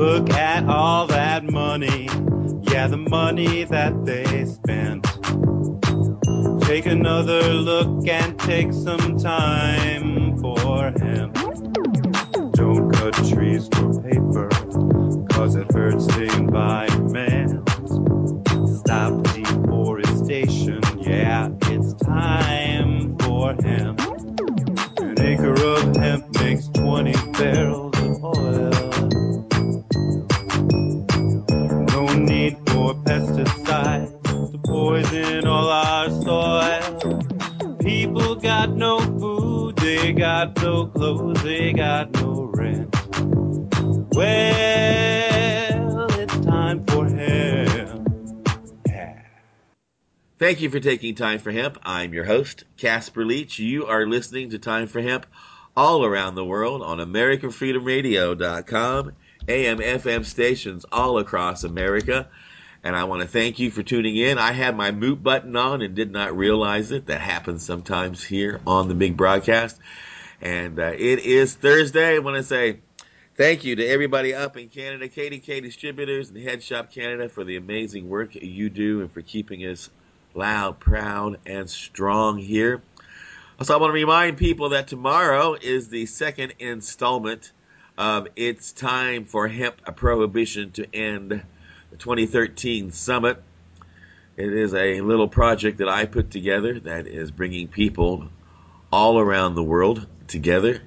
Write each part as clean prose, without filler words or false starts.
Look at all that money, yeah, the money that they spent. Take another look and take some time for hemp. Don't cut trees for paper, cause it hurts the environment. Stop deforestation, yeah, it's time for hemp. An acre of hemp makes 20 barrels of oil. No need for pesticides to poison all our soil. People got no food, they got no clothes, they got no rent. Well, it's time for hemp. Yeah. Thank you for taking Time for Hemp. I'm your host, Casper Leitch. You are listening to Time for Hemp all around the world on AmericanFreedomRadio.com, AM/FM stations all across America. And I want to thank you for tuning in. I had my mute button on and did not realize it. That happens sometimes here on the big broadcast. And it is Thursday. I want to say thank you to everybody up in Canada, KDK Distributors and Head Shop Canada for the amazing work you do and for keeping us loud, proud, and strong here. Also, I want to remind people that tomorrow is the second installment of It's Time for Hemp, a Prohibition to End, the 2013 Summit. It is a little project that I put together that is bringing people all around the world together.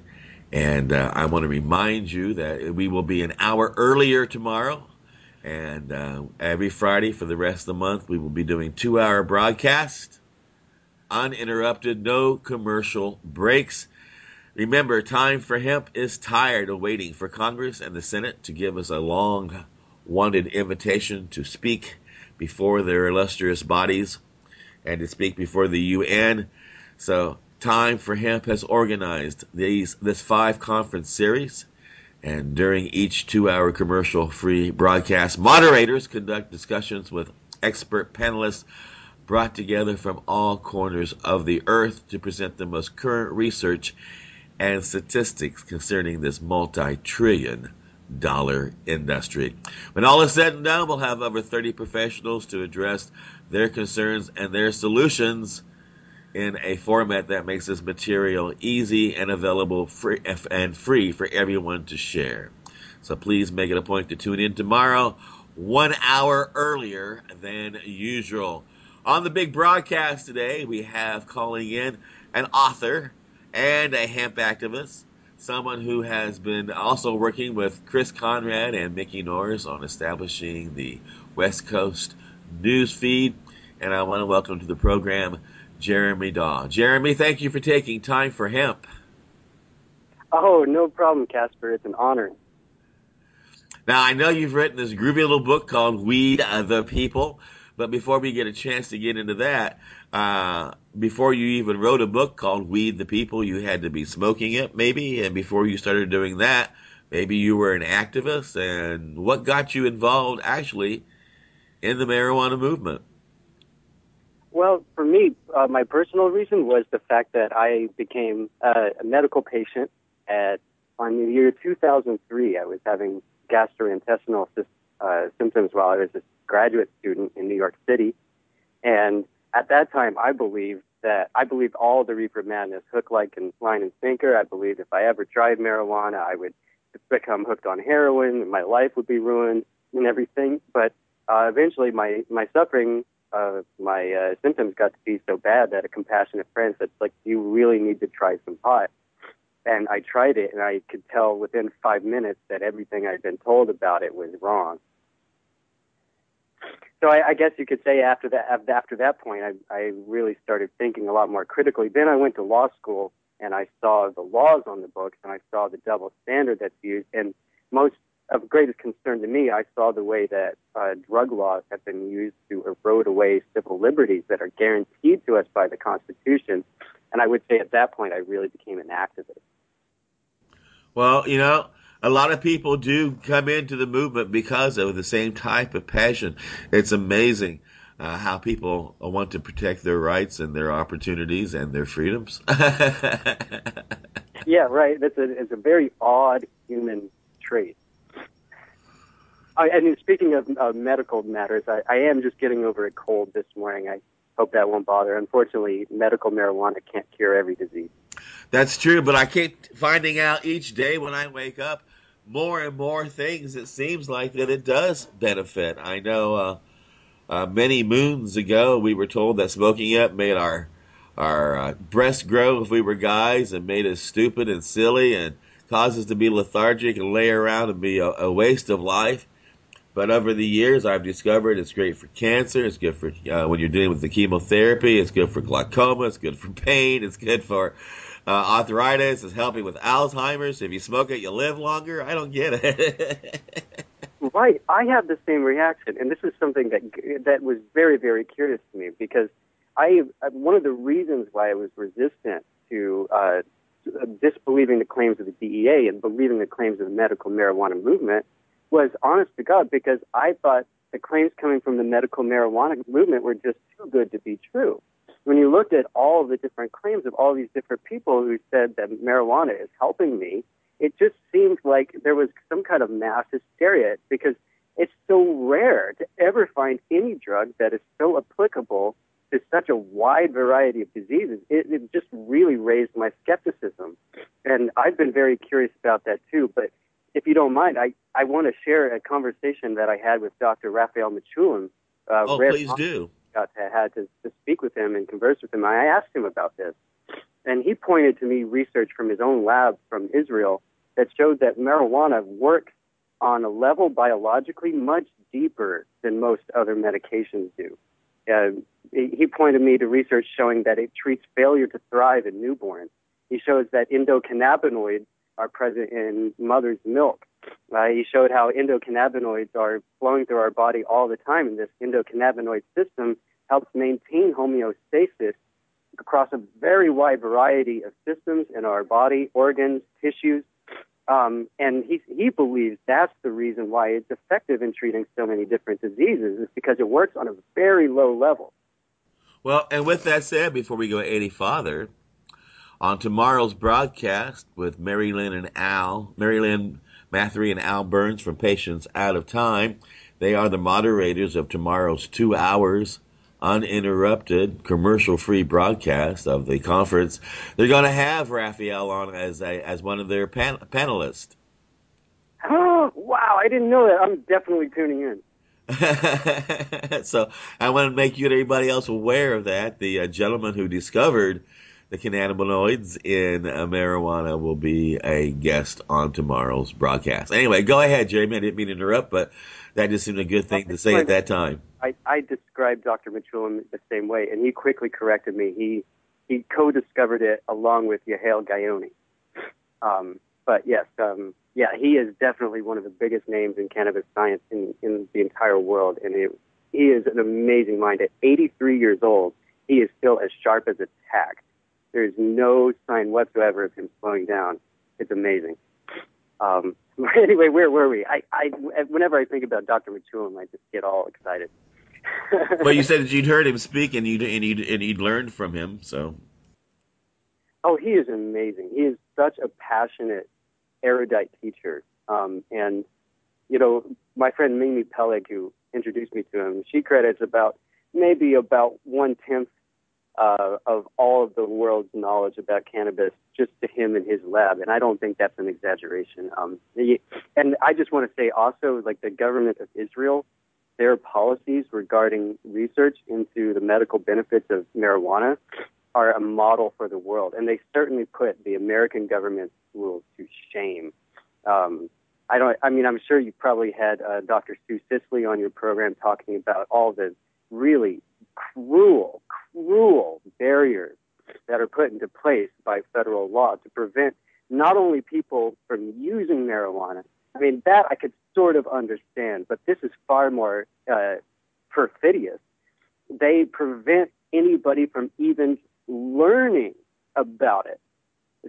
And I want to remind you that we will be an hour earlier tomorrow. And every Friday for the rest of the month, we will be doing 2-hour broadcast, uninterrupted, no commercial breaks. Remember, Time for Hemp is tired of waiting for Congress and the Senate to give us a long-wanted invitation to speak before their illustrious bodies and to speak before the UN. So Time for Hemp has organized this 5-conference series. And during each 2-hour commercial-free broadcast, moderators conduct discussions with expert panelists brought together from all corners of the earth to present the most current research and statistics concerning this multi-trillion-dollar industry. When all is said and done, we'll have over 30 professionals to address their concerns and their solutions in a format that makes this material easy and available free for everyone to share. So please make it a point to tune in tomorrow, 1 hour earlier than usual. On the big broadcast today, we have calling in an author and a hemp activist, someone who has been also working with Chris Conrad and Mickey Norris on establishing the West Coast news feed. And I want to welcome to the program Jeremy Daw. Jeremy, thank you for taking Time for Hemp. Oh, no problem, Casper. It's an honor. Now, I know you've written this groovy little book called Weed the People, but before we get a chance to get into that, before you even wrote a book called Weed the People, you had to be smoking it, maybe, and before you started doing that, maybe you were an activist, and what got you involved, actually, in the marijuana movement? Well, for me, my personal reason was the fact that I became a medical patient on the year 2003. I was having gastrointestinal symptoms while I was a graduate student in New York City. And at that time, I believed all the reefer madness, hook, line, and sinker. I believed if I ever tried marijuana, I would become hooked on heroin, and my life would be ruined and everything. But eventually, my suffering, my symptoms got to be so bad that a compassionate friend said, like, you really need to try some pot. And I tried it, and I could tell within 5 minutes that everything I'd been told about it was wrong. So I guess you could say after that point, I really started thinking a lot more critically. Then I went to law school, and I saw the laws on the books, and I saw the double standard that's used. And most of greatest concern to me, I saw the way that drug laws have been used to erode away civil liberties that are guaranteed to us by the Constitution. And I would say at that point, I really became an activist. Well, you know, a lot of people do come into the movement because of the same type of passion. It's amazing how people want to protect their rights and their opportunities and their freedoms. Yeah, right. It's a very odd human trait. And speaking of medical matters, I am just getting over a cold this morning. I hope that won't bother. Unfortunately, medical marijuana can't cure every disease. That's true, but I keep finding out each day when I wake up more and more things. It seems like that it does benefit. I know many moons ago we were told that smoking up made our breasts grow if we were guys, and made us stupid and silly and caused us to be lethargic and lay around and be a waste of life. But over the years, I've discovered it's great for cancer. It's good for when you're dealing with the chemotherapy. It's good for glaucoma. It's good for pain. It's good for arthritis. It's helping with Alzheimer's. If you smoke it, you live longer. I don't get it. Right. I have the same reaction, and this is something that was very, very curious to me, because one of the reasons why I was resistant to disbelieving the claims of the DEA and believing the claims of the medical marijuana movement was, honest to God, because I thought the claims coming from the medical marijuana movement were just too good to be true. When you looked at all of the different claims of all these different people who said that marijuana is helping me, it just seemed like there was some kind of mass hysteria, because it's so rare to ever find any drug that is so applicable to such a wide variety of diseases. It just really raised my skepticism. And I've been very curious about that too. But if you don't mind, I want to share a conversation that I had with Dr. Raphael Mechoulam. Please do. Had to speak with him and converse with him. I asked him about this, and he pointed to me research from his own lab from Israel that showed that marijuana works on a level biologically much deeper than most other medications do. He pointed me to research showing that it treats failure to thrive in newborns. He shows that endocannabinoids are present in mother's milk. He showed how endocannabinoids are flowing through our body all the time, and this endocannabinoid system helps maintain homeostasis across a very wide variety of systems in our body, organs, tissues. And he believes that's the reason why it's effective in treating so many different diseases, is because it works on a very low level. Well, and with that said, before we go any farther, on tomorrow's broadcast with Mary Lynn Mathery and Al Burns from Patients Out of Time, they are the moderators of tomorrow's 2 hours uninterrupted, commercial-free broadcast of the conference. They're going to have Raphael on as one of their panelists. Oh, wow, I didn't know that. I'm definitely tuning in. So I want to make you and everybody else aware of that. The gentleman who discovered the cannabinoids in marijuana will be a guest on tomorrow's broadcast. Anyway, go ahead, Jeremy. I didn't mean to interrupt, but that just seemed a good thing to say at that time. I described Dr. Mechoulam the same way, and he quickly corrected me. He co-discovered it along with Yahail Gayoni. But yes, he is definitely one of the biggest names in cannabis science in the entire world, and he is an amazing mind. At 83 years old, he is still as sharp as a tack. There is no sign whatsoever of him slowing down. It's amazing. Anyway, where were we? Whenever I think about Dr. Mechoulam, I just get all excited. Well, you said that you'd heard him speak and you'd learned from him, so. Oh, he is amazing. He is such a passionate, erudite teacher. And, you know, my friend Mimi Peleg, who introduced me to him, she credits maybe about 1/10 of all of the world's knowledge about cannabis just to him and his lab, and I don't think that's an exaggeration. And I just want to say also, like, the government of Israel, their policies regarding research into the medical benefits of marijuana are a model for the world, and they certainly put the American government's rules to shame. I'm sure you probably had Dr. Sue Sisley on your program talking about all the really cruel barriers that are put into place by federal law to prevent not only people from using marijuana. I mean, that I could sort of understand, but this is far more perfidious. They prevent anybody from even learning about it.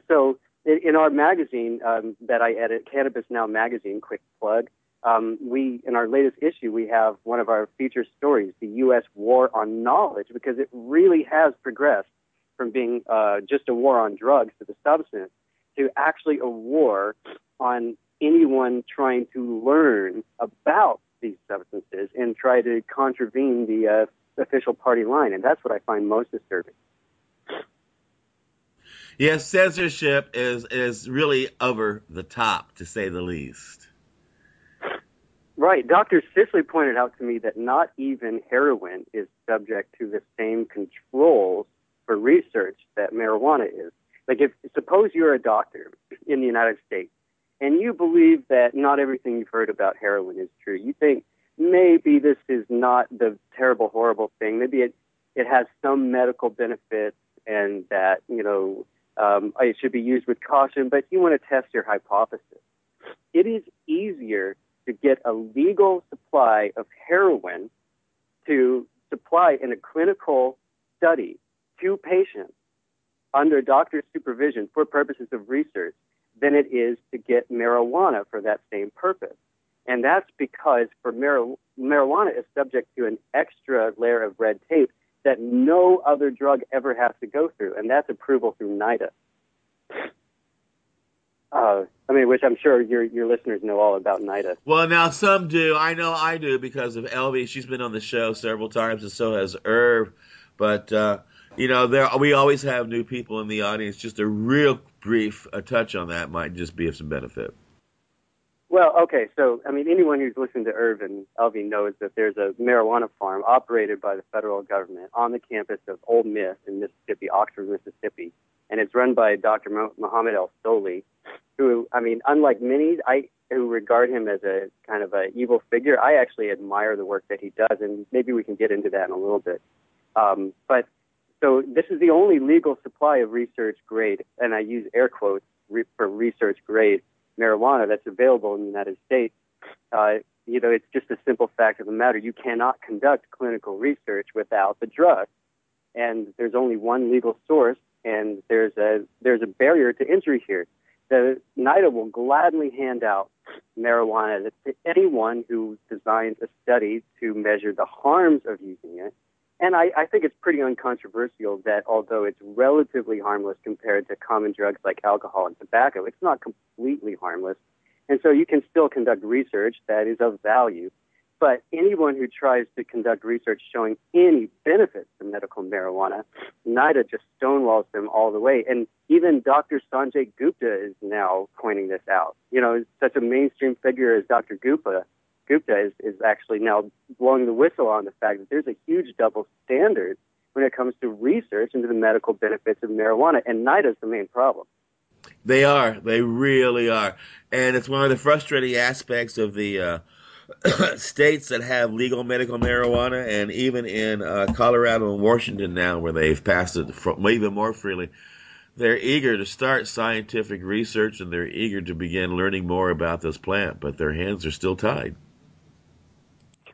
So in our magazine that I edit, Cannabis Now magazine, quick plug, in our latest issue, we have one of our feature stories, the U.S. war on knowledge, because it really has progressed from being just a war on drugs to the substance to actually a war on anyone trying to learn about these substances and try to contravene the official party line, and that's what I find most disturbing. Yes, censorship is really over the top, to say the least. Right. Dr. Sisley pointed out to me that not even heroin is subject to the same controls for research that marijuana is. Like, suppose you're a doctor in the United States and you believe that not everything you've heard about heroin is true. You think maybe this is not the terrible, horrible thing. Maybe it has some medical benefits and that, it should be used with caution, but you want to test your hypothesis. It is easier to get a legal supply of heroin to supply in a clinical study to patients under doctor's supervision for purposes of research than it is to get marijuana for that same purpose. And that's because for marijuana is subject to an extra layer of red tape that no other drug ever has to go through, and that's approval through NIDA. Which I'm sure your listeners know all about NIDA. Well, now some do. I know I do because of Elvie. She's been on the show several times, and so has Irv. But, we always have new people in the audience. Just a real brief touch on that might just be of some benefit. Well, okay. So, anyone who's listened to Irv and Elvie knows that there's a marijuana farm operated by the federal government on the campus of Ole Miss in Mississippi, Oxford, Mississippi. And it's run by Dr. Muhammad El-Soli, who, unlike many who regard him as a kind of an evil figure, I actually admire the work that he does, and maybe we can get into that in a little bit. So this is the only legal supply of research grade, and I use air quotes for research grade marijuana that's available in the United States. It's just a simple fact of the matter. You cannot conduct clinical research without the drug, and there's only one legal source, and there's a barrier to entry here. The NIDA will gladly hand out marijuana to anyone who designs a study to measure the harms of using it. And I think it's pretty uncontroversial that although it's relatively harmless compared to common drugs like alcohol and tobacco, it's not completely harmless. And so you can still conduct research that is of value. But anyone who tries to conduct research showing any benefits to medical marijuana, NIDA just stonewalls them all the way. And even Dr. Sanjay Gupta is now pointing this out. Such a mainstream figure as Dr. Gupta is actually now blowing the whistle on the fact that there's a huge double standard when it comes to research into the medical benefits of marijuana, and NIDA is the main problem. They are. They really are. And it's one of the frustrating aspects of the states that have legal medical marijuana, and even in Colorado and Washington now, where they've passed it even more freely, they're eager to start scientific research, and they're eager to begin learning more about this plant, but their hands are still tied.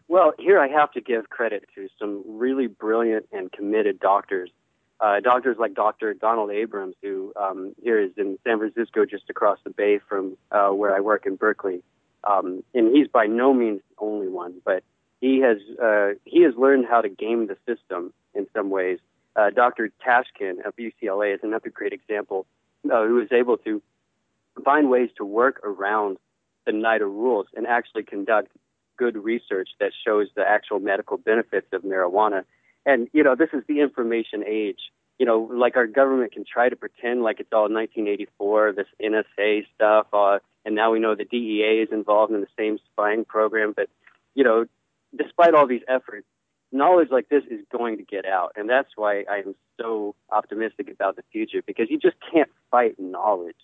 Well, here I have to give credit to some really brilliant and committed doctors. Doctors like Dr. Donald Abrams, who here is in San Francisco, just across the bay from where I work in Berkeley. And he's by no means the only one, but he has learned how to game the system in some ways. Dr. Tashkin of UCLA is another great example, who is able to find ways to work around the NIDA rules and actually conduct good research that shows the actual medical benefits of marijuana. And, this is the information age. Like our government can try to pretend like it's all 1984, this NSA stuff, and now we know the DEA is involved in the same spying program. But, despite all these efforts, knowledge like this is going to get out. And that's why I'm so optimistic about the future, because you just can't fight knowledge.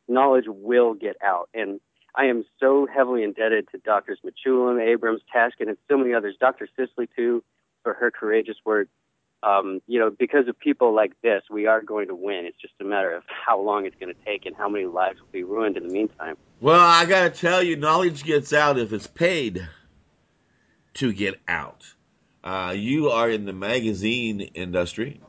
Knowledge will get out. And I am so heavily indebted to Drs. Mechoulam, Abrams, Tashkin, and so many others, Dr. Sisley, too, for her courageous work. Because of people like this, we are going to win. It's just a matter of how long it's going to take and how many lives will be ruined in the meantime. Well, I got to tell you, knowledge gets out if it's paid to get out. You are in the magazine industry.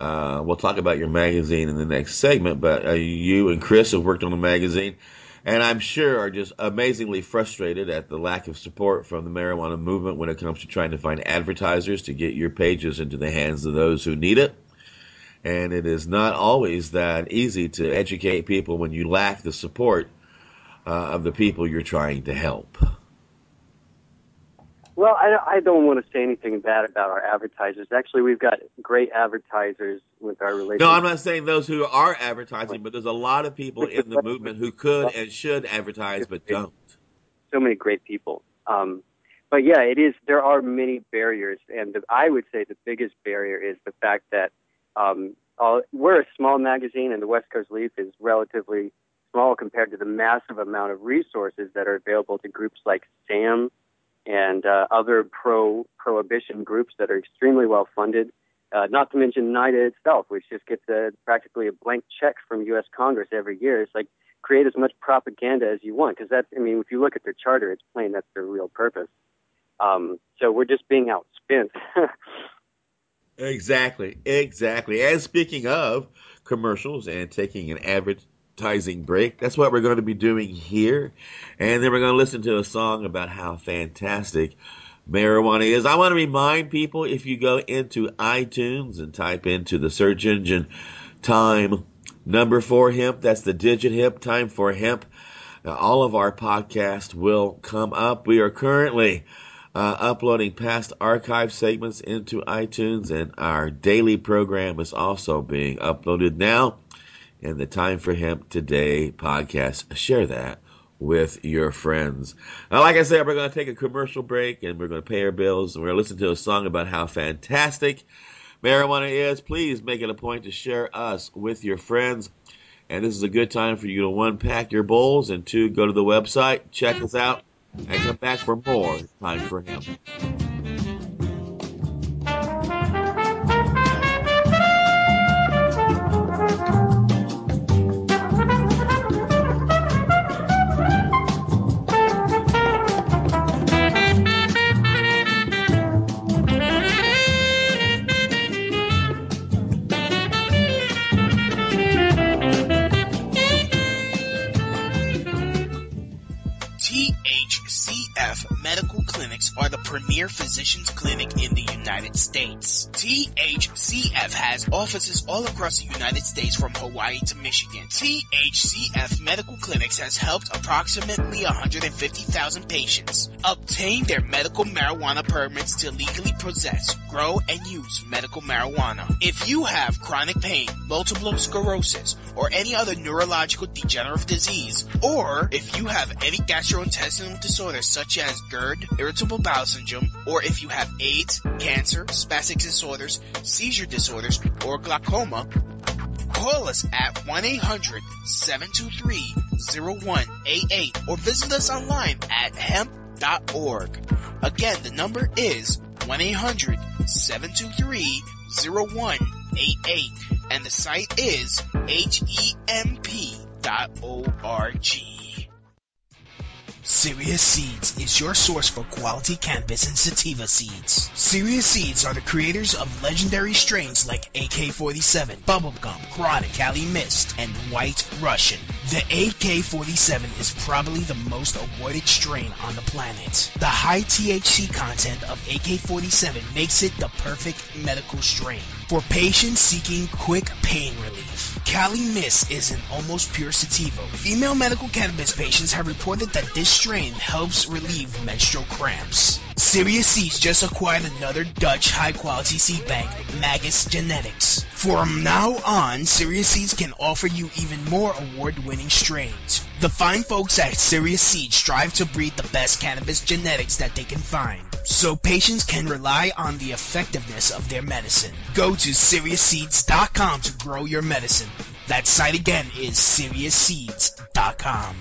We'll talk about your magazine in the next segment, but you and Chris have worked on a magazine, and I'm sure are just amazingly frustrated at the lack of support from the marijuana movement when it comes to trying to find advertisers to get your pages into the hands of those who need it. And it is not always that easy to educate people when you lack the support of the people you're trying to help. Well, I don't want to say anything bad about our advertisers. Actually, we've got great advertisers with our relationship. No, I'm not saying those who are advertising, but there's a lot of people in the movement who could and should advertise but don't. So many great people. But yeah, it is. There are many barriers, and I would say the biggest barrier is the fact that we're a small magazine, and the West Coast Leaf is relatively small compared to the massive amount of resources that are available to groups like SAM and other pro-prohibition groups that are extremely well funded. Not to mention NIDA itself, which just gets practically a blank check from U.S. Congress every year. It's like, create as much propaganda as you want, because that's, I mean, if you look at their charter, it's plain that's their real purpose. So we're just being outspent. Exactly. And speaking of commercials and taking an advertising break, that's what we're going to be doing here. And then we're going to listen to a song about how fantastic marijuana is. I want to remind people, if you go into iTunes and type into the search engine time number 4 hemp, that's the digit hemp, time for hemp, all of our podcasts will come up. We are currently uploading past archive segments into iTunes, and our daily program is also being uploaded now in the Time for Hemp Today podcast. Share that with your friends. Now, like I said, we're going to take a commercial break, and we're going to pay our bills, and we're going to listen to a song about how fantastic marijuana is. Please make it a point to share us with your friends. And this is a good time for you to 1, pack your bowls, and 2, go to the website, check us out, and come back for more Time for Hemp. THCF Medical Clinics are the premier physicians clinic in the United States. THCF has offices all across the United States from Hawaii to Michigan. THCF Medical Clinics has helped approximately 150,000 patients obtain their medical marijuana permits to legally possess, grow, and use medical marijuana. If you have chronic pain, multiple sclerosis, or any other neurological degenerative disease, or if you have any gastrointestinal disorders such as GERD, irritable bowel syndrome, or if you have AIDS, cancer, spastic disorders, seizure disorders, or glaucoma, call us at 1-800-723-0188 or visit us online at hemp.org. Again, the number is 1-800-723-0188 and the site is hemp.org. Serious Seeds is your source for quality cannabis and sativa seeds. Serious Seeds are the creators of legendary strains like AK-47, Bubblegum, Chronic, Cali Mist, and White Russian. The AK-47 is probably the most awarded strain on the planet. The high THC content of AK-47 makes it the perfect medical strain for patients seeking quick pain relief. Cali Mist is an almost pure sativa. Female medical cannabis patients have reported that this strain helps relieve menstrual cramps. Serious Seeds just acquired another Dutch high-quality seed bank, Magus Genetics. From now on, Serious Seeds can offer you even more award-winning strains. The fine folks at Serious Seeds strive to breed the best cannabis genetics that they can find, so patients can rely on the effectiveness of their medicine. Go to SeriousSeeds.com to grow your medicine. That site again is SeriousSeeds.com.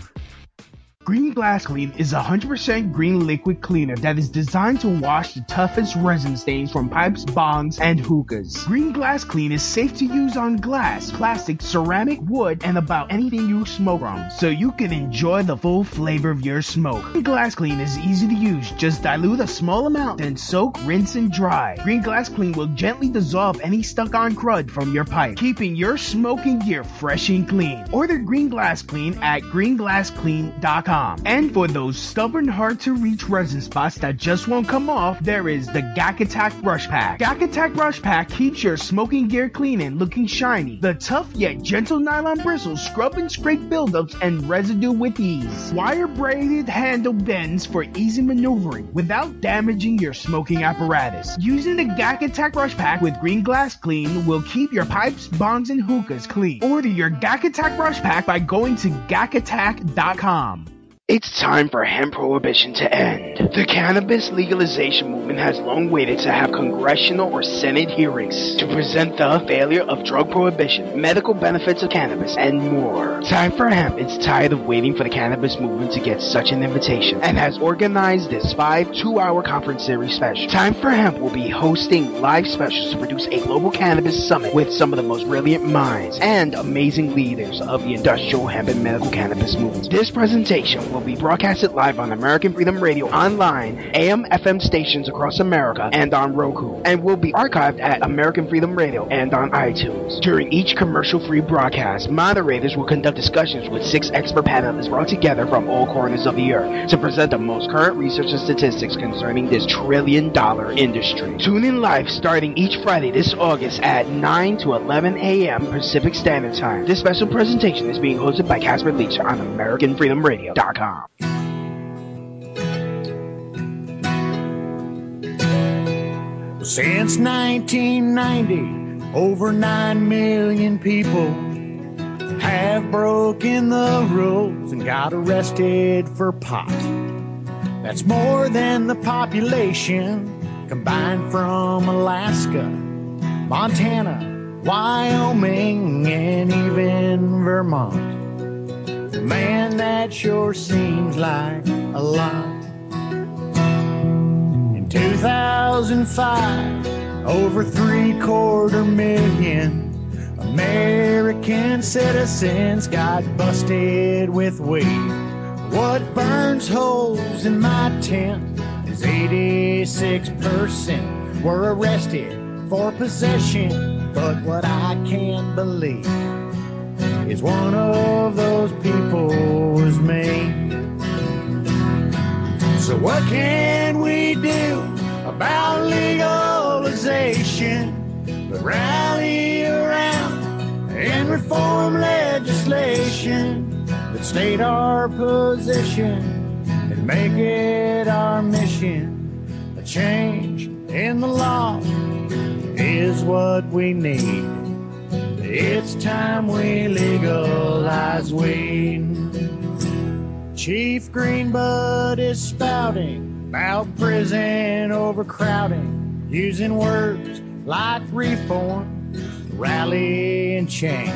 Green Glass Clean is a 100% green liquid cleaner that is designed to wash the toughest resin stains from pipes, bongs, and hookahs. Green Glass Clean is safe to use on glass, plastic, ceramic, wood, and about anything you smoke from, so you can enjoy the full flavor of your smoke. Green Glass Clean is easy to use. Just dilute a small amount, then soak, rinse, and dry. Green Glass Clean will gently dissolve any stuck-on crud from your pipe, keeping your smoking gear fresh and clean. Order Green Glass Clean at greenglassclean.com. GacaTac.com. And for those stubborn, hard-to-reach resin spots that just won't come off, there is the GacaTac Brush Pack. GacaTac Brush Pack keeps your smoking gear clean and looking shiny. The tough yet gentle nylon bristles scrub and scrape buildups and residue with ease. Wire-braided handle bends for easy maneuvering without damaging your smoking apparatus. Using the GacaTac Brush Pack with Green Glass Clean will keep your pipes, bongs, and hookahs clean. Order your GacaTac Brush Pack by going to GacaTac.com. It's time for hemp prohibition to end. The cannabis legalization movement has long waited to have congressional or Senate hearings to present the failure of drug prohibition, medical benefits of cannabis, and more. Time for Hemp is tired of waiting for the cannabis movement to get such an invitation and has organized this 5 two-hour conference series special. Time for Hemp will be hosting live specials to produce a global cannabis summit with some of the most brilliant minds and amazing leaders of the industrial hemp and medical cannabis movement. This presentation will be broadcasted live on American Freedom Radio online, AM, FM stations across America, and on Roku, and will be archived at American Freedom Radio and on iTunes. During each commercial-free broadcast, moderators will conduct discussions with 6 expert panelists brought together from all corners of the earth to present the most current research and statistics concerning this trillion-dollar industry. Tune in live starting each Friday this August at 9 to 11 a.m. Pacific Standard Time. This special presentation is being hosted by Casper Leitch on AmericanFreedomRadio.com. Since 1990, over 9 million people have broken the rules and got arrested for pot. That's more than the population combined from Alaska, Montana, Wyoming, and even Vermont. Man, that sure seems like a lot. In 2005, over 3/4 million American citizens got busted with weed. What burns holes in my tent is 86% were arrested for possession. But what I can't believe is one of those people was me. So what can we do about legalization but rally around and reform legislation that state our position and make it our mission? A change in the law is what we need. It's time we legalize weed. Chief Greenbud is spouting about prison overcrowding, using words like reform, rally, and change.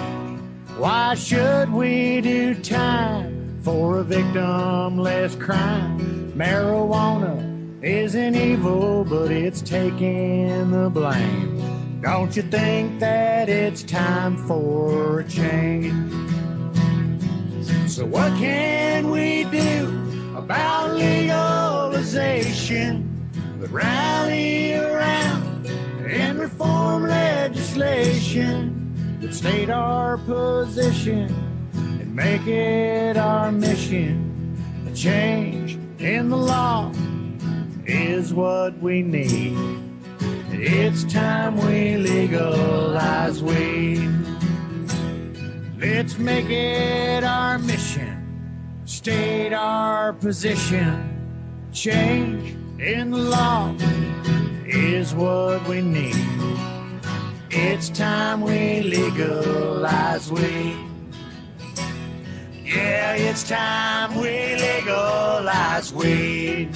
Why should we do time for a victimless crime? Marijuana isn't evil, but it's taking the blame. Don't you think that it's time for a change? So what can we do about legalization but rally around and reform legislation that state our position and make it our mission? A change in the law is what we need. It's time we legalize weed. Let's make it our mission, state our position. Change in the law is what we need. It's time we legalize weed. Yeah, it's time we legalize weed.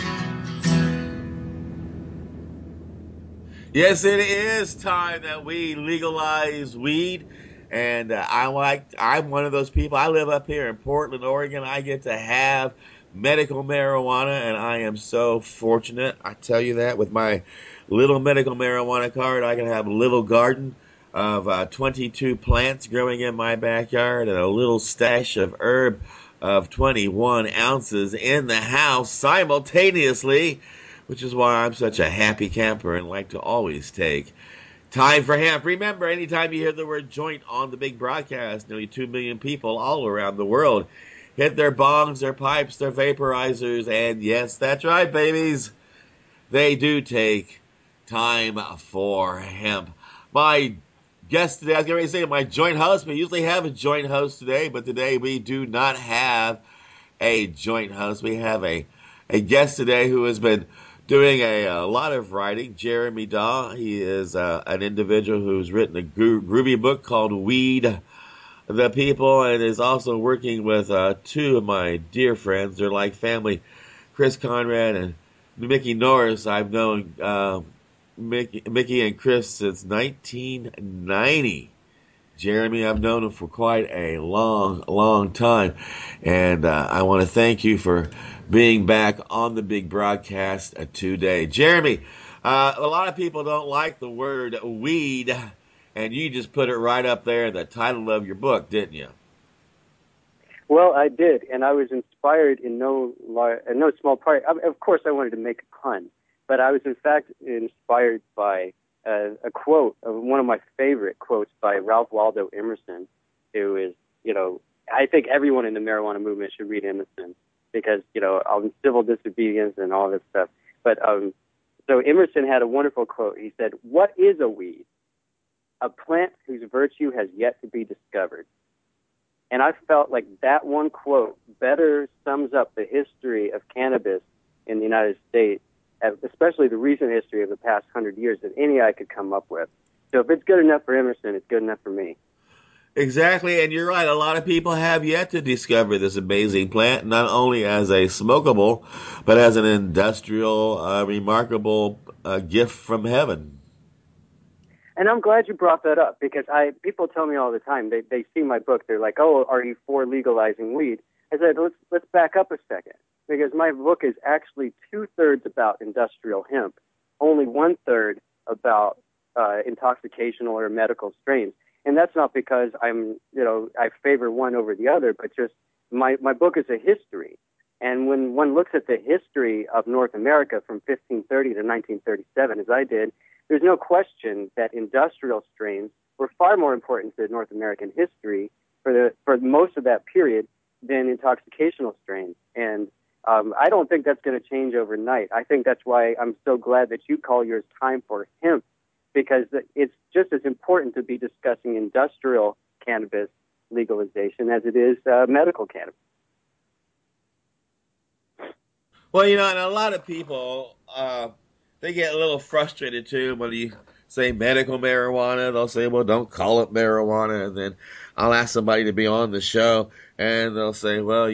Yes, it is time that we legalize weed. And I'm one of those people. I live up here in Portland, Oregon. I get to have medical marijuana, and I am so fortunate. I tell you that with my little medical marijuana card, I can have a little garden of 22 plants growing in my backyard and a little stash of herb of 21 ounces in the house simultaneously, which is why I'm such a happy camper and like to always take time for hemp. Remember, anytime you hear the word joint on the big broadcast, nearly 2 million people all around the world hit their bongs, their pipes, their vaporizers, and yes, that's right, babies. They do take time for hemp. My guest today, I was going to say my joint host. We usually have a joint host today, but today we do not have a joint host. We have a guest today who has been doing a lot of writing, Jeremy Daw. He is an individual who's written a groovy book called Weed the People, and is also working with two of my dear friends. They're like family, Chris Conrad and Mickey Norris. I've known Mickey and Chris since 1990. Jeremy, I've known him for quite a long time, and I want to thank you for being back on the big broadcast today. Jeremy, a lot of people don't like the word weed, and you just put it right up there in the title of your book, didn't you? Well, I did, and I was inspired in no small part. Of course, I wanted to make a pun, but I was in fact inspired by a quote, one of my favorite quotes by Ralph Waldo Emerson, who is, I think everyone in the marijuana movement should read Emerson because, on civil disobedience and all this stuff. But so Emerson had a wonderful quote. He said, "What is a weed? A plant whose virtue has yet to be discovered." And I felt like that one quote better sums up the history of cannabis in the United States, especially the recent history of the past 100 years, than any I could come up with. So if it's good enough for Emerson, it's good enough for me. Exactly, and you're right. A lot of people have yet to discover this amazing plant, not only as a smokable, but as an industrial, remarkable gift from heaven. And I'm glad you brought that up because people tell me all the time, they see my book, they're like, "Oh, are you for legalizing weed?" I said, let's back up a second, because my book is actually 2/3 about industrial hemp, only 1/3 about intoxicational or medical strains. And that's not because I favor one over the other, but just my book is a history. And when one looks at the history of North America from 1530 to 1937, as I did, there's no question that industrial strains were far more important to North American history for most of that period than intoxicational strains. And I don't think that's going to change overnight. I think that's why I'm so glad that you call yours Time for Hemp, because it's just as important to be discussing industrial cannabis legalization as it is medical cannabis. Well, and a lot of people, they get a little frustrated too when you say medical marijuana. They'll say, well, don't call it marijuana. And then I'll ask somebody to be on the show, and they'll say, well,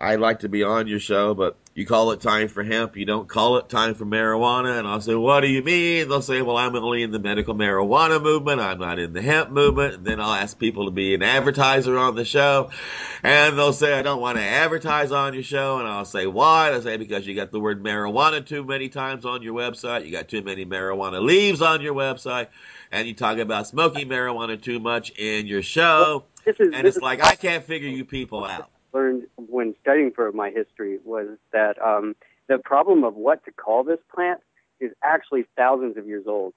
I'd like to be on your show, but you call it Time for Hemp. You don't call it Time for Marijuana. And I'll say, what do you mean? They'll say, well, I'm only in the medical marijuana movement. I'm not in the hemp movement. And then I'll ask people to be an advertiser on the show. And they'll say, I don't want to advertise on your show. And I'll say, why? They'll say, because you got the word marijuana too many times on your website. You got too many marijuana leaves on your website. And you talk about smoking marijuana too much in your show. It's like, I can't figure you people out. Learned when studying for my history was that the problem of what to call this plant is actually thousands of years old.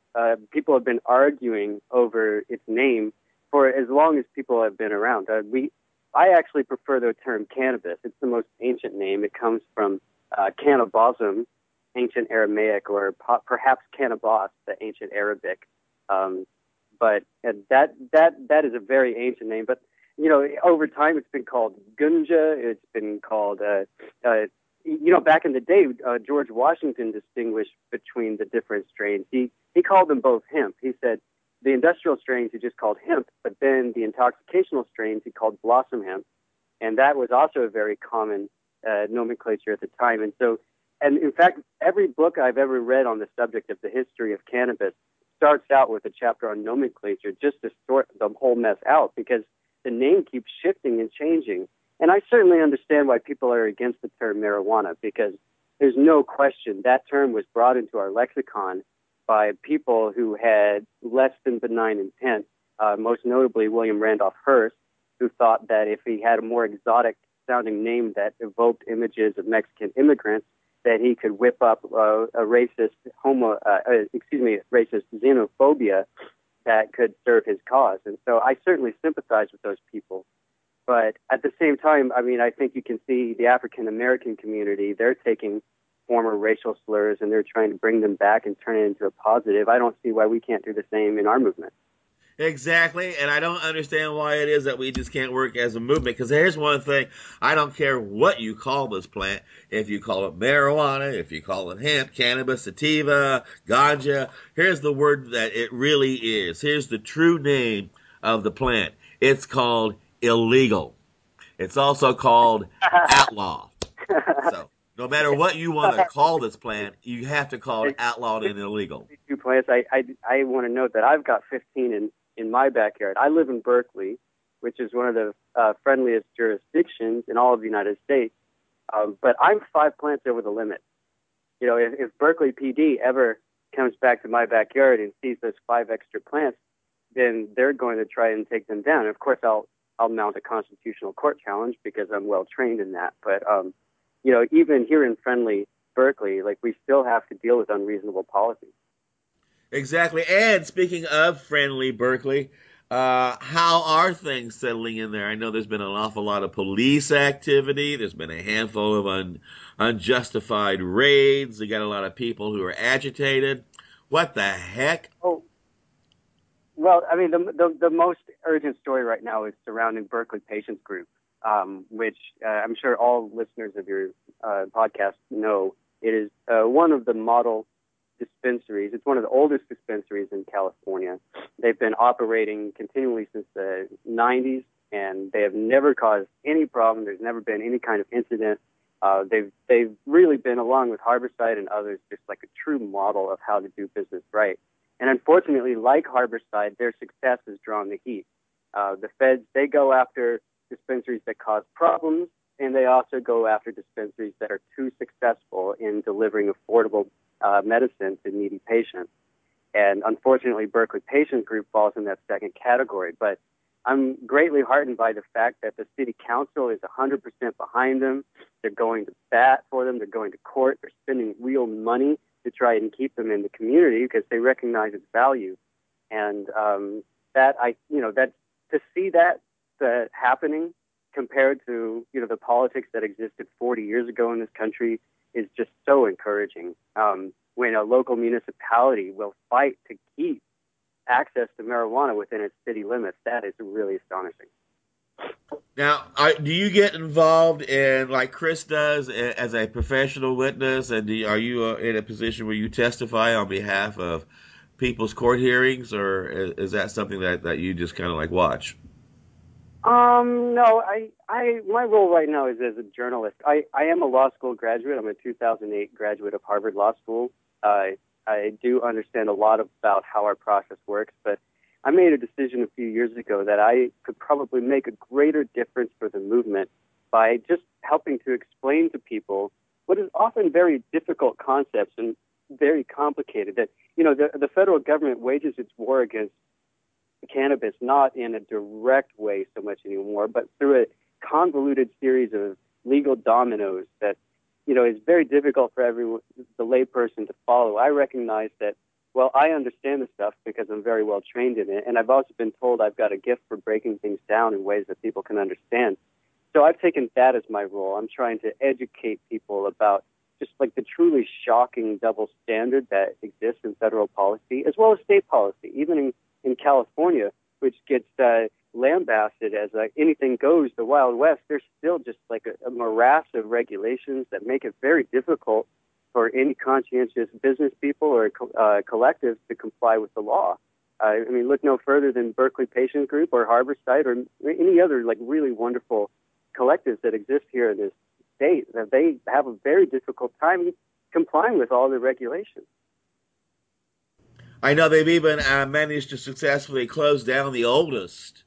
People have been arguing over its name for as long as people have been around. I actually prefer the term cannabis. It's the most ancient name. It comes from cannabosum, ancient Aramaic, or perhaps cannabos, the ancient Arabic. But that is a very ancient name. But over time, it's been called gunja. It's been called, back in the day, George Washington distinguished between the different strains. He called them both hemp. He said the industrial strains he just called hemp, but then the intoxicational strains he called blossom hemp. And that was also a very common nomenclature at the time. And in fact, every book I've ever read on the subject of the history of cannabis starts out with a chapter on nomenclature just to sort the whole mess out, because the name keeps shifting and changing. And I certainly understand why people are against the term marijuana, because there's no question that term was brought into our lexicon by people who had less than benign intent, most notably William Randolph Hearst, who thought that if he had a more exotic-sounding name that evoked images of Mexican immigrants, that he could whip up racist xenophobia that could serve his cause. And so I certainly sympathize with those people. But at the same time, I mean, I think you can see the African American community, they're taking former racial slurs and they're trying to bring them back and turn it into a positive. I don't see why we can't do the same in our movement. Exactly, and I don't understand why it is that we just can't work as a movement, because here's one thing, I don't care what you call this plant, if you call it marijuana, if you call it hemp, cannabis, sativa, ganja, here's the word that it really is. Here's the true name of the plant. It's called illegal. It's also called outlaw. So no matter what you want to call this plant, you have to call it outlawed and illegal. Two plants. I want to note that I've got 15 in my backyard. I live in Berkeley, which is one of the friendliest jurisdictions in all of the United States. But I'm 5 plants over the limit. You know, if Berkeley PD ever comes back to my backyard and sees those 5 extra plants, then they're going to try and take them down. And of course, I'll mount a constitutional court challenge because I'm well trained in that. But you know, even here in friendly Berkeley, like, we still have to deal with unreasonable policies. Exactly. And speaking of friendly Berkeley, how are things settling in there? I know there's been an awful lot of police activity. There's been a handful of unjustified raids. You got a lot of people who are agitated. What the heck? Oh, well, I mean, the most urgent story right now is surrounding Berkeley Patients Group, which I'm sure all listeners of your podcast know. It is one of the model dispensaries. It's one of the oldest dispensaries in California. They've been operating continually since the 90s, and they have never caused any problem. There's never been any kind of incident. They've really been, along with Harborside and others, just like a true model of how to do business right. And unfortunately, like Harborside, their success has drawn the heat. The feds, they go after dispensaries that cause problems, and they also go after dispensaries that are too successful in delivering affordable medicine to needy patients. And unfortunately, Berkeley Patients Group falls in that second category. But I'm greatly heartened by the fact that the city council is 100% behind them. They're going to bat for them. They're going to court. They're spending real money to try and keep them in the community because they recognize its value. And that to see that happening compared to, you know, the politics that existed 40 years ago in this country is just so encouraging. When a local municipality will fight to keep access to marijuana within its city limits, that is really astonishing. Now, do you get involved in, like Chris does, as a professional witness, and are you in a position where you testify on behalf of people's court hearings, or is that something that you just kind of like watch? No, my role right now is as a journalist. I am a law school graduate. I'm a 2008 graduate of Harvard Law School. I do understand a lot about how our process works, but I made a decision a few years ago that I could probably make a greater difference for the movement by just helping to explain to people what is often very difficult concepts and very complicated. That, you know, the federal government wages its war against cannabis not in a direct way so much anymore, but through a convoluted series of legal dominoes that, you know, is very difficult for the layperson to follow. I recognize that, well, I understand the stuff because I'm very well trained in it, and I've also been told I've got a gift for breaking things down in ways that people can understand. So I've taken that as my role. I'm trying to educate people about just like the truly shocking double standard that exists in federal policy as well as state policy, even in California, which gets lambasted as anything goes, the Wild West. There's still just like a morass of regulations that make it very difficult for any conscientious business people or collectives to comply with the law. I mean, look no further than Berkeley Patients Group or Harborside or any other like really wonderful collectives that exist here in this state. They have a very difficult time complying with all the regulations. I know they've even managed to successfully close down the oldest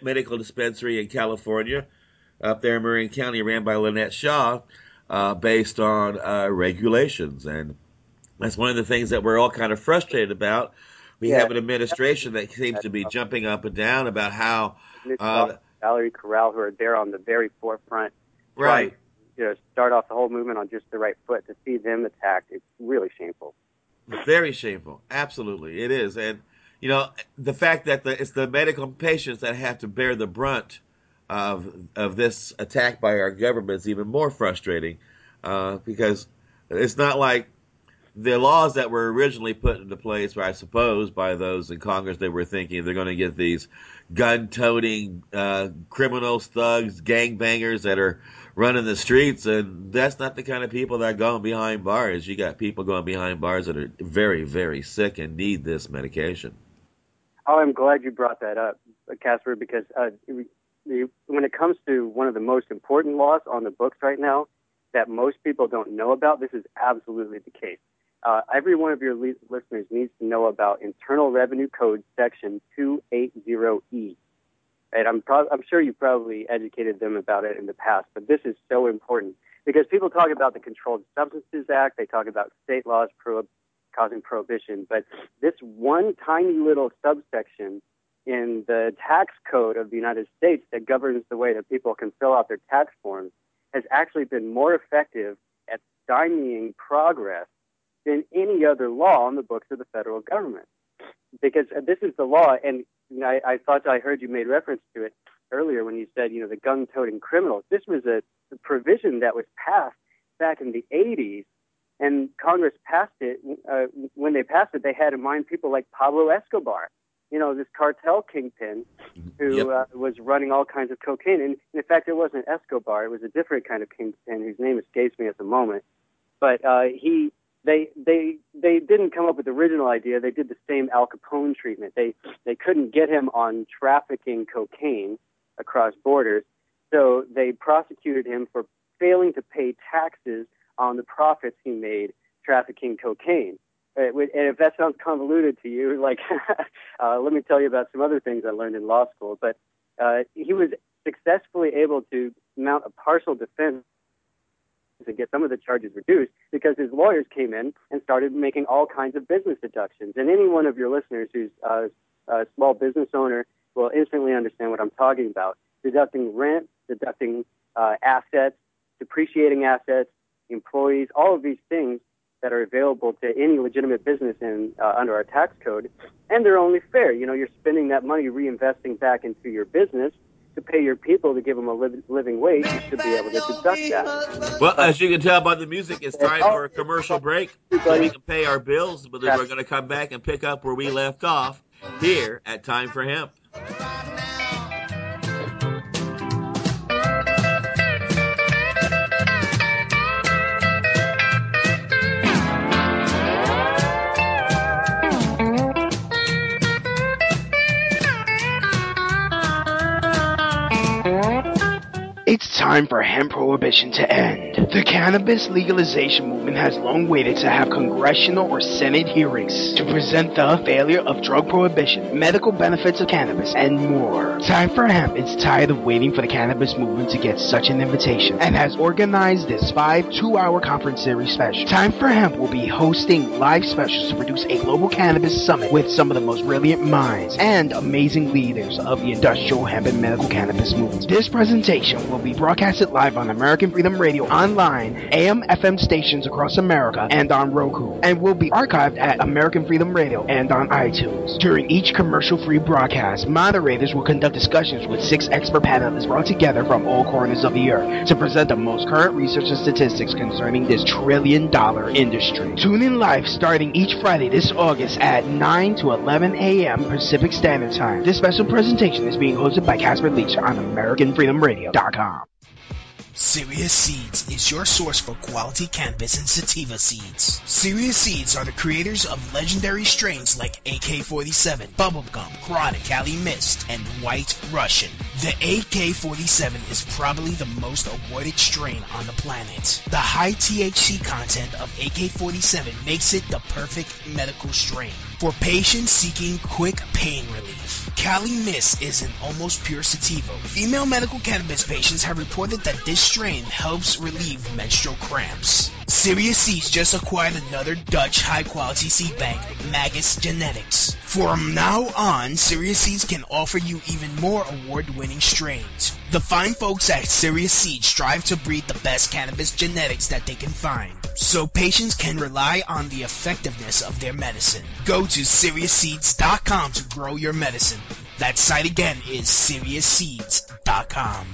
medical dispensary in California, up there in Marin County, ran by Lynette Shaw, based on regulations. And that's one of the things that we're all kind of frustrated about. We have an administration that seems to be jumping up and down about how Valerie Corral, who are there on the very forefront, right, you know, start off the whole movement on just the right foot. To see them attacked, it's really shameful. Very shameful. Absolutely, it is. And the fact that it's the medical patients that have to bear the brunt of this attack by our government is even more frustrating, because it's not like the laws that were originally put into place, I suppose, by those in Congress. They were thinking they're going to get these gun-toting criminals, thugs, gangbangers that are running the streets, and that's not the kind of people that are going behind bars. You got people going behind bars that are very, very sick and need this medication. Oh, I'm glad you brought that up, Casper, because when it comes to one of the most important laws on the books right now that most people don't know about, this is absolutely the case. Every one of your listeners needs to know about Internal Revenue Code Section 280E. And I'm sure you probably educated them about it in the past, but this is so important because people talk about the Controlled Substances Act, they talk about state laws causing prohibition, but this one tiny little subsection in the tax code of the United States that governs the way that people can fill out their tax forms has actually been more effective at stymieing progress than any other law on the books of the federal government. Because this is the law, and I thought I heard you made reference to it earlier when you said, the gun-toting criminals. This was a provision that was passed back in the 80s, and Congress passed it. When they passed it, they had in mind people like Pablo Escobar, this cartel kingpin who was running all kinds of cocaine. And in fact, it wasn't Escobar. It was a different kind of kingpin whose name escapes me at the moment. But They didn't come up with the original idea. They did the same Al Capone treatment. They couldn't get him on trafficking cocaine across borders, so they prosecuted him for failing to pay taxes on the profits he made trafficking cocaine. And if that sounds convoluted to you, let me tell you about some other things I learned in law school. But he was successfully able to mount a partial defense and get some of the charges reduced because his lawyers came in and started making all kinds of business deductions. And any one of your listeners who's a small business owner will instantly understand what I'm talking about. Deducting rent, deducting assets, depreciating assets, employees, all of these things that are available to any legitimate business under our tax code. And they're only fair. You're spending that money reinvesting back into your business to pay your people to give them a living wage. You should be able to deduct that. Well, as you can tell by the music, it's time for a commercial break so we can pay our bills, but then we're going to come back and pick up where we left off here at Time for Hemp. It's time for hemp prohibition to end. The cannabis legalization movement has long waited to have congressional or Senate hearings to present the failure of drug prohibition, medical benefits of cannabis, and more. Time for Hemp is tired of waiting for the cannabis movement to get such an invitation and has organized this 2-hour conference series special. Time for Hemp will be hosting live specials to produce a global cannabis summit with some of the most brilliant minds and amazing leaders of the industrial hemp and medical cannabis movement. This presentation will be broadcasted live on American Freedom Radio, online, AM/FM stations across America, and on Roku, and will be archived at American Freedom Radio and on iTunes. During each commercial-free broadcast, moderators will conduct discussions with 6 expert panelists brought together from all corners of the earth to present the most current research and statistics concerning this trillion-dollar industry. Tune in live starting each Friday this August at 9 to 11 a.m. Pacific Standard Time. This special presentation is being hosted by Casper Leitch on AmericanFreedomRadio.com. Serious Seeds is your source for quality cannabis and sativa seeds. Serious Seeds are the creators of legendary strains like AK-47, Bubblegum, Chronic Cali Mist, and White Russian. The AK-47 is probably the most awarded strain on the planet. The high THC content of AK-47 makes it the perfect medical strain for patients seeking quick pain relief. Cali Mist is an almost pure sativa. Female medical cannabis patients have reported that this strain helps relieve menstrual cramps. Serious Seeds just acquired another Dutch high-quality seed bank, Magus Genetics. From now on, Serious Seeds can offer you even more award-winning strains. The fine folks at Serious Seeds strive to breed the best cannabis genetics that they can find, so patients can rely on the effectiveness of their medicine. Go to SeriousSeeds.com to grow your medicine. That site again is SeriousSeeds.com.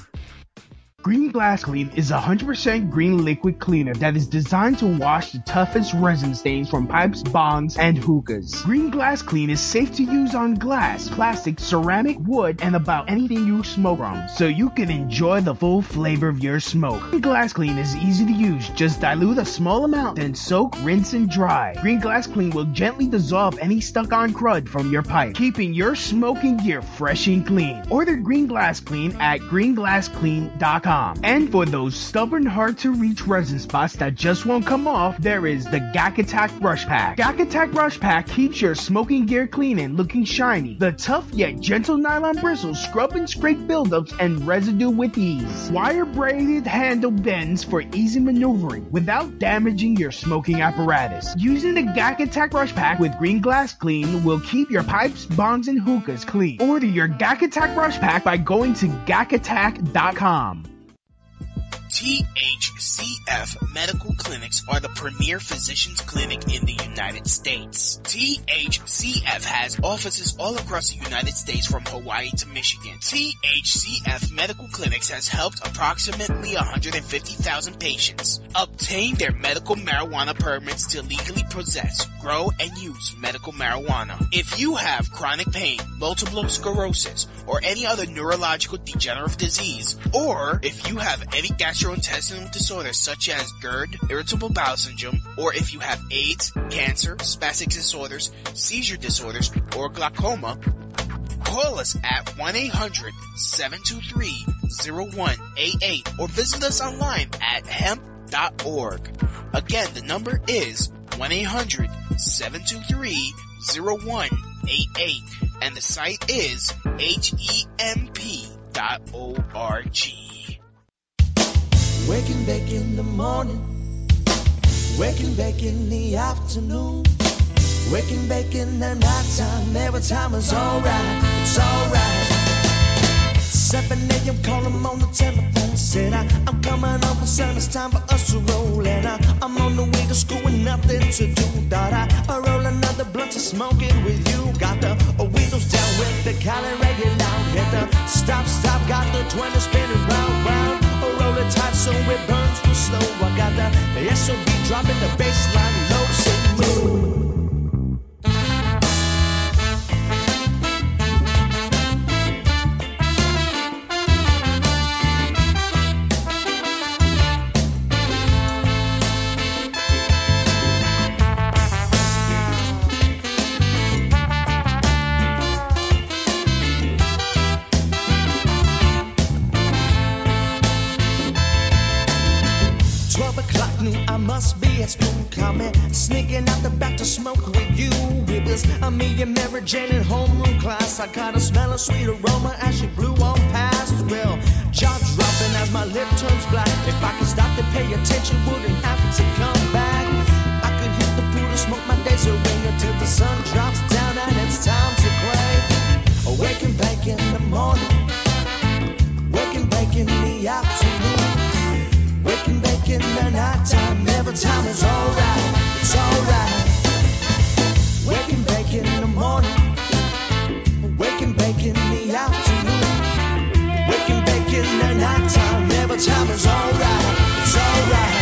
Green Glass Clean is a 100% green liquid cleaner that is designed to wash the toughest resin stains from pipes, bongs, and hookahs. Green Glass Clean is safe to use on glass, plastic, ceramic, wood, and about anything you smoke from, so you can enjoy the full flavor of your smoke. Green Glass Clean is easy to use. Just dilute a small amount, then soak, rinse, and dry. Green Glass Clean will gently dissolve any stuck-on crud from your pipe, keeping your smoking gear fresh and clean. Order Green Glass Clean at greenglassclean.com. And for those stubborn, hard-to-reach resin spots that just won't come off, there is the Gak Attack Brush Pack. Gak Attack Brush Pack keeps your smoking gear clean and looking shiny. The tough yet gentle nylon bristles scrub and scrape buildups and residue with ease. Wire-braided handle bends for easy maneuvering without damaging your smoking apparatus. Using the Gak Attack Brush Pack with Green Glass Clean will keep your pipes, bongs, and hookahs clean. Order your Gak Attack Brush Pack by going to gakattack.com. THCF Medical Clinics are the premier physicians clinic in the United States. THCF has offices all across the United States from Hawaii to Michigan. THCF Medical Clinics has helped approximately 150,000 patients obtain their medical marijuana permits to legally possess, grow, and use medical marijuana. If you have chronic pain, multiple sclerosis, or any other neurological degenerative disease, or if you have any gastrointestinal disorders such as GERD, irritable bowel syndrome, or if you have AIDS, cancer, spastic disorders, seizure disorders, or glaucoma, call us at 1-800-723-0188 or visit us online at hemp.org. Again, the number is 1-800-723-0188 and the site is hemp.org. Waking back in the morning, waking back in the afternoon, waking back in the nighttime, every time is alright, it's alright. 7 a.m. call him on the telephone, said I'm coming over, son, it's time for us to roll, and I'm on the way to school with nothing to do, thought I roll another blunt to smoke it with you, got the windows down with the Cali reggae loud, hit the stop, got the 20 spinning round, roll it tight so it burns real slow, I got the SOB dropping the bassline low, say move. Must be at school, coming, sneaking out the back to smoke with you. It was me and Mary Jane in homeroom class. I caught a smell of sweet aroma as she blew on past. Well, jaw dropping as my lip turns black. If I could stop to pay attention, wouldn't have to come back. I could hit the pool to smoke my days away until the sun drops down and it's time to play. Waking back in the morning, waking back in the afternoon, waking back in the nighttime, every time is alright, it's alright. Waking back in the morning, waking back in the afternoon, waking back in the nighttime, every time is alright, it's alright.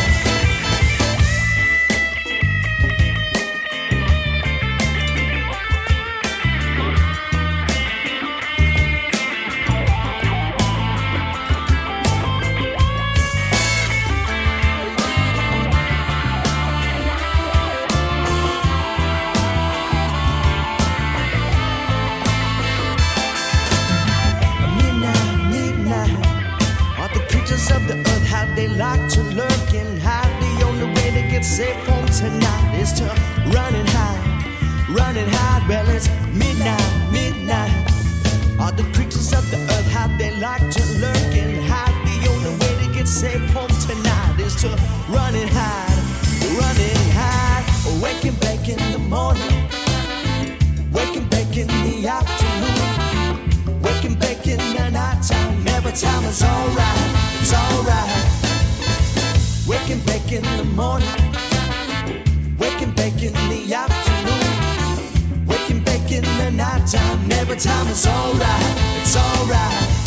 They like to lurk and hide. The only way to get safe home tonight is to run and hide. Well, it's midnight. All the creatures of the earth, how they like to lurk and hide. The only way to get safe home tonight is to run and hide. the afternoon. Wake and bake in the nighttime. Every time is alright, it's alright. Wake and bake in the morning. Wake and bake in the afternoon. Wake and bake in the nighttime. Every time is alright, it's alright.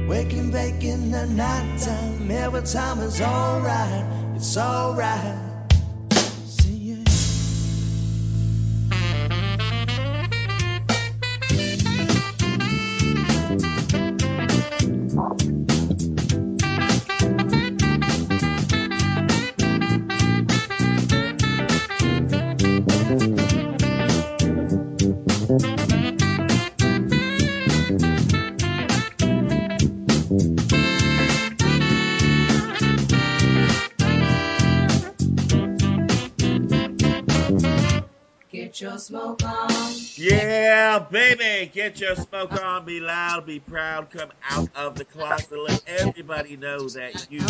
Wake and bake in the nighttime. Every time is alright, it's alright. Get your smoke on. Yeah, baby, get your smoke on, be loud, be proud, come out of the closet, let everybody know that you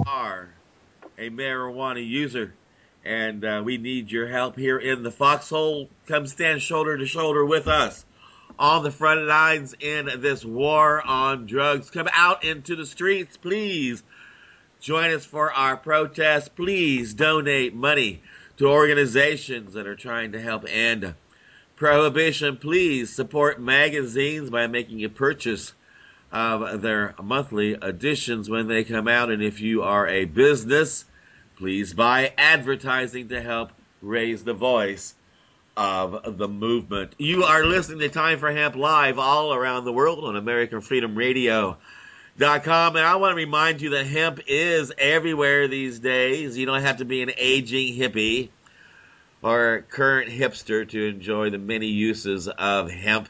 are a marijuana user. And we need your help here in the foxhole. Come stand shoulder to shoulder with us on the front lines in this war on drugs. Come out into the streets, please. Join us for our protest. Please donate money to organizations that are trying to help end prohibition. Please support magazines by making a purchase of their monthly editions when they come out. And if you are a business, please buy advertising to help raise the voice of the movement. You are listening to Time for Hemp live all around the world on AmericanFreedomRadio.com. And I want to remind you that hemp is everywhere these days. You don't have to be an aging hippie or current hipster to enjoy the many uses of hemp.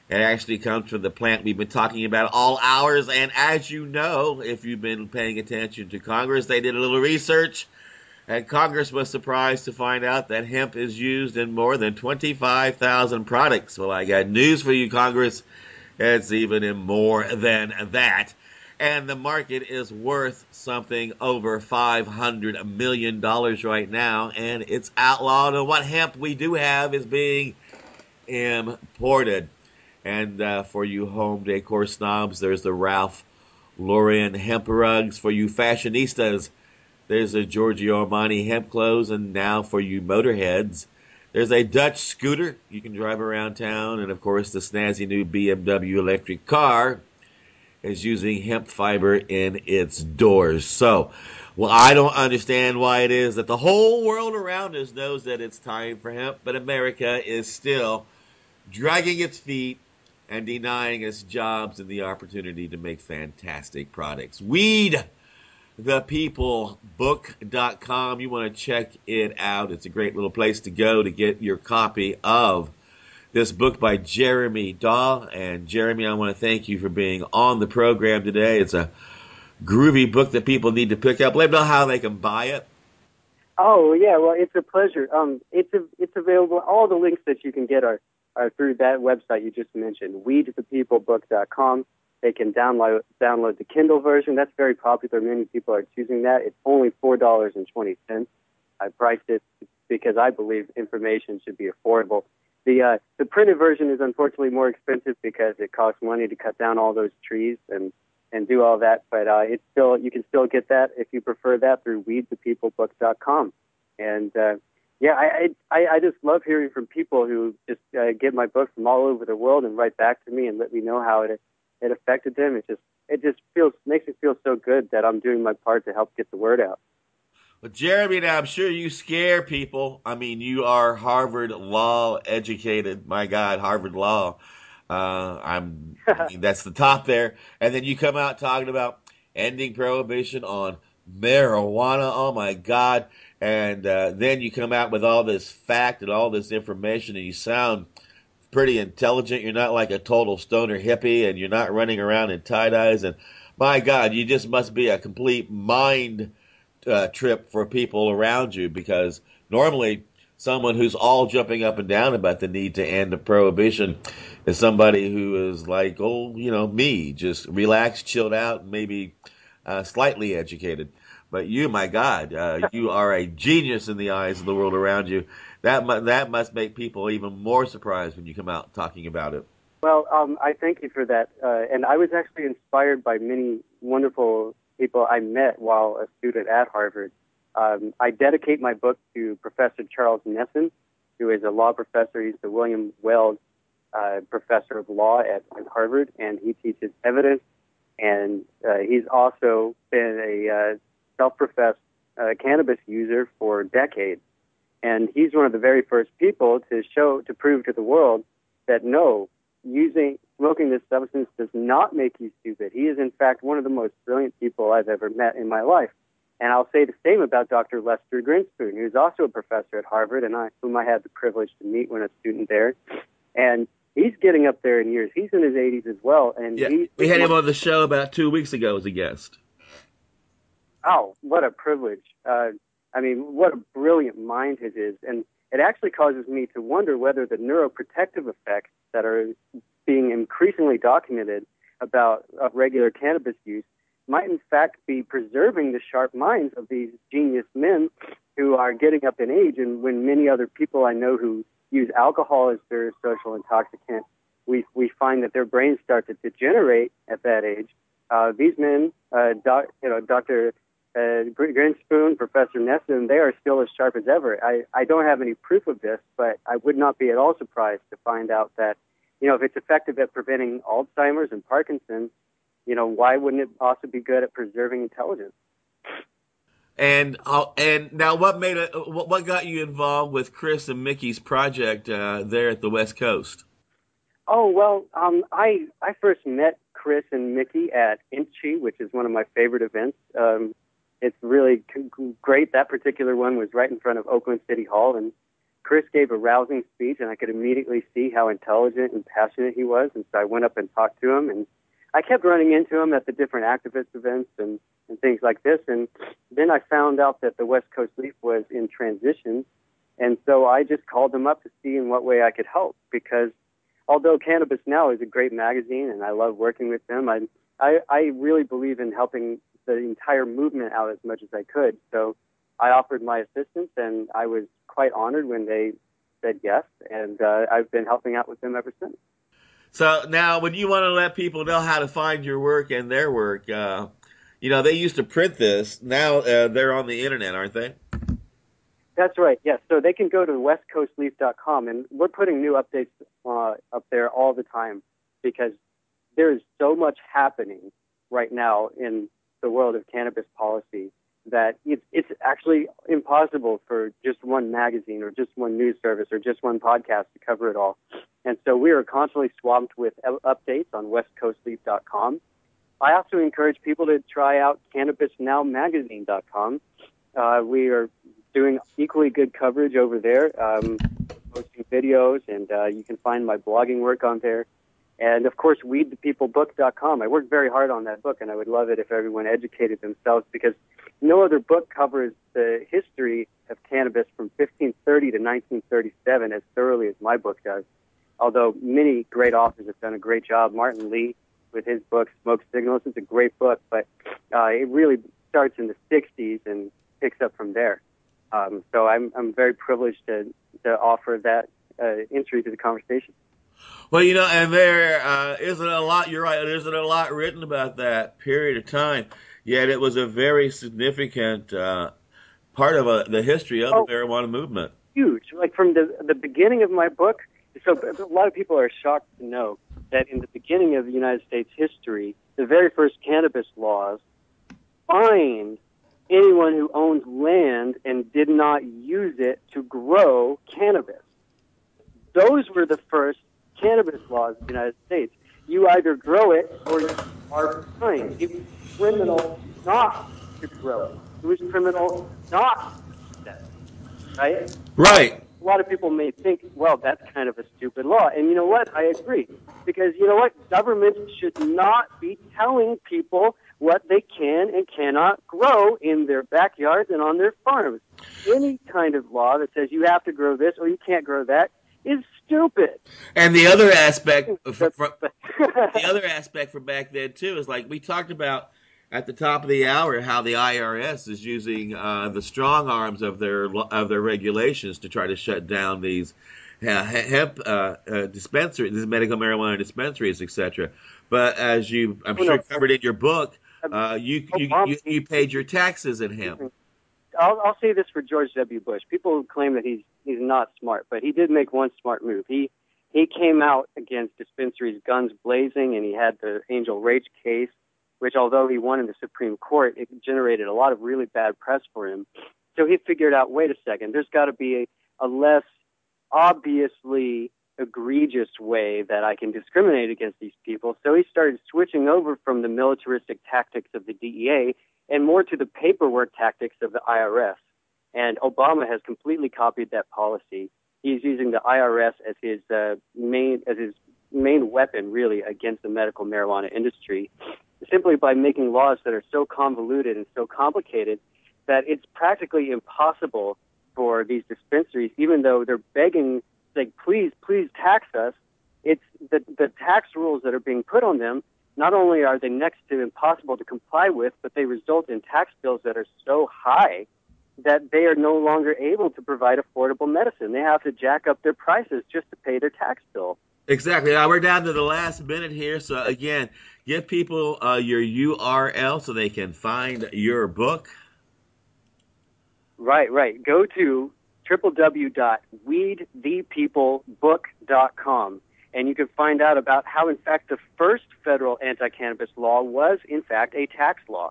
It actually comes from the plant we've been talking about all hours. And as you know, if you've been paying attention to Congress, they did a little research. And Congress was surprised to find out that hemp is used in more than 25,000 products. Well, I got news for you, Congress. It's even in more than that. And the market is worth something over $500 million right now, and it's outlawed. And what hemp we do have is being imported. And for you home decor snobs, there's the Ralph Lauren hemp rugs. For you fashionistas, there's a Giorgio Armani hemp clothes. And now for you motorheads, there's a Dutch scooter you can drive around town. And, of course, the snazzy new BMW electric car is using hemp fiber in its doors. So, well, I don't understand why it is that the whole world around us knows that it's time for hemp, but America is still dragging its feet and denying us jobs and the opportunity to make fantastic products. WeedThePeopleBook.com. You want to check it out. It's a great little place to go to get your copy of this book by Jeremy Daw. And Jeremy, I want to thank you for being on the program today. It's a groovy book that people need to pick up. Let them know how they can buy it. Oh, yeah, well, it's a pleasure. It's available. All the links that you can get are through that website you just mentioned, WeedThePeopleBook.com. They can download the Kindle version. That's very popular. Many people are choosing that. It's only $4.20. I priced it because I believe information should be affordable. The printed version is unfortunately more expensive because it costs money to cut down all those trees and do all that. But you can still get that if you prefer that through WeedThePeopleBook.com. And I just love hearing from people who just get my book from all over the world and write back to me and let me know how it affected them. It just makes me feel so good that I'm doing my part to help get the word out. Well, Jeremy, now I'm sure you scare people. I mean, you are Harvard Law educated. My God, Harvard Law. I mean, that's the top there. And then you come out talking about ending prohibition on marijuana. Oh, my God. And then you come out with all this fact and all this information, and you sound pretty intelligent. You're not like a total stoner hippie, and you're not running around in tie-dyes. And my God, you just must be a complete mind trip for people around you, because normally someone who's all jumping up and down about the need to end the prohibition is somebody who is like, oh, me, just relaxed, chilled out, maybe slightly educated. But you, my God, you are a genius in the eyes of the world around you. That must make people even more surprised when you come out talking about it. Well, I thank you for that. And I was actually inspired by many wonderful people I met while a student at Harvard. I dedicate my book to Professor Charles Nesson, who is a law professor. He's the William Weld Professor of Law at Harvard, and he teaches evidence. And he's also been a self-professed cannabis user for decades. And he's one of the very first people to prove to the world that no, smoking this substance does not make you stupid. He is, in fact, one of the most brilliant people I've ever met in my life. And I'll say the same about Dr. Lester Grinspoon, who's also a professor at Harvard, and whom I had the privilege to meet when a student there. And he's getting up there in years. He's in his 80s as well. And yeah, we had him on the show about 2 weeks ago as a guest. Oh, what a privilege. What a brilliant mind his is. And it actually causes me to wonder whether the neuroprotective effects that are being increasingly documented about regular cannabis use might in fact be preserving the sharp minds of these genius men who are getting up in age. And when many other people I know who use alcohol as their social intoxicant, we find that their brains start to degenerate at that age. These men, Dr. Grinspoon, Professor Nesson, they are still as sharp as ever. I don't have any proof of this, but I would not be at all surprised to find out that, if it's effective at preventing Alzheimer's and Parkinson's, why wouldn't it also be good at preserving intelligence? And now, what got you involved with Chris and Mickey's project there at the West Coast? Oh, well, I first met Chris and Mickey at INCHI, which is one of my favorite events. It's really great. That particular one was right in front of Oakland City Hall, and Chris gave a rousing speech, and I could immediately see how intelligent and passionate he was, and so I went up and talked to him, and I kept running into him at the different activist events and things like this, and then I found out that the West Coast Leaf was in transition, and so I just called him up to see in what way I could help, because although Cannabis Now is a great magazine, and I love working with them, I really believe in helping the entire movement out as much as I could. So I offered my assistance, and I was quite honored when they said yes, and I've been helping out with them ever since. So now, when you want to let people know how to find your work and their work, they used to print this. Now they're on the internet, aren't they? That's right, yes. So they can go to westcoastleaf.com, and we're putting new updates up there all the time, because there is so much happening right now in the world of cannabis policy that it's actually impossible for just one magazine or just one news service or just one podcast to cover it all. And so we are constantly swamped with updates on westcoastleaf.com. I also encourage people to try out cannabisnowmagazine.com. We are doing equally good coverage over there, posting videos, and you can find my blogging work on there. And, of course, weedthepeoplebook.com. I worked very hard on that book, and I would love it if everyone educated themselves, because no other book covers the history of cannabis from 1530 to 1937 as thoroughly as my book does, although many great authors have done a great job. Martin Lee, with his book, Smoke Signals, is a great book, but it really starts in the 60s and picks up from there. So I'm very privileged to offer that entry to the conversation. Well, and there isn't a lot, you're right, there isn't a lot written about that period of time, yet it was a very significant part of the history of the marijuana movement. Huge. Like from the beginning of my book, so a lot of people are shocked to know that in the beginning of the United States history, the very first cannabis laws fined anyone who owns land and did not use it to grow cannabis. Those were the first cannabis laws in the United States. You either grow it or you are fined. It was criminal not to grow it. It was criminal not to do that. Right? Right. a lot of people may think, well, that's kind of a stupid law. And you know what? I agree. Because you know what? Governments should not be telling people what they can and cannot grow in their backyards and on their farms. Any kind of law that says you have to grow this or you can't grow that is stupid. And the other aspect, from back then too, is like we talked about at the top of the hour, how the IRS is using the strong arms of their regulations to try to shut down these hemp dispensaries, these medical marijuana dispensaries, etc. But as I'm sure covered in your book, you paid your taxes in hemp. I'll say this for George W. Bush. People claim that he's not smart, but he did make one smart move. He came out against dispensaries guns blazing, and he had the Angel Rage case, which although he won in the Supreme Court, it generated a lot of really bad press for him. So he figured out, wait a second, there's got to be a less obviously egregious way that I can discriminate against these people. So he started switching over from the militaristic tactics of the DEA and more to the paperwork tactics of the IRS. And Obama has completely copied that policy. He's using the IRS as his main weapon, really, against the medical marijuana industry, simply by making laws that are so convoluted and so complicated that it's practically impossible for these dispensaries, even though they're begging, like, please tax us. It's the tax rules that are being put on them. Not only are they next to impossible to comply with, but they result in tax bills that are so high that they are no longer able to provide affordable medicine. They have to jack up their prices just to pay their tax bill. Exactly. Now we're down to the last minute here. So again, give people your URL so they can find your book. Right. Go to www.weedthepeoplebook.com. And you can find out about how, in fact, the first federal anti-cannabis law was, in fact, a tax law.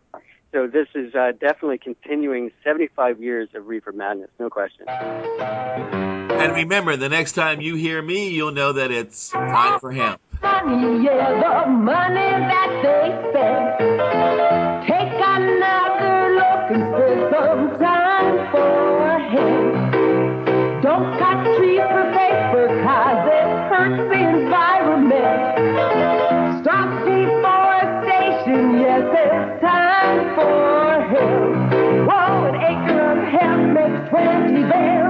So this is definitely continuing 75 years of reefer madness, no question. And remember, the next time you hear me, you'll know that it's time for hemp. Money, yeah, the money that they spend. Take another look and spend some time for hemp. Don't cut trees for paper, 'cause it hurts the environment. Stop deforestation, yes, it's time for hemp. Whoa, an acre of hemp makes 20 bales.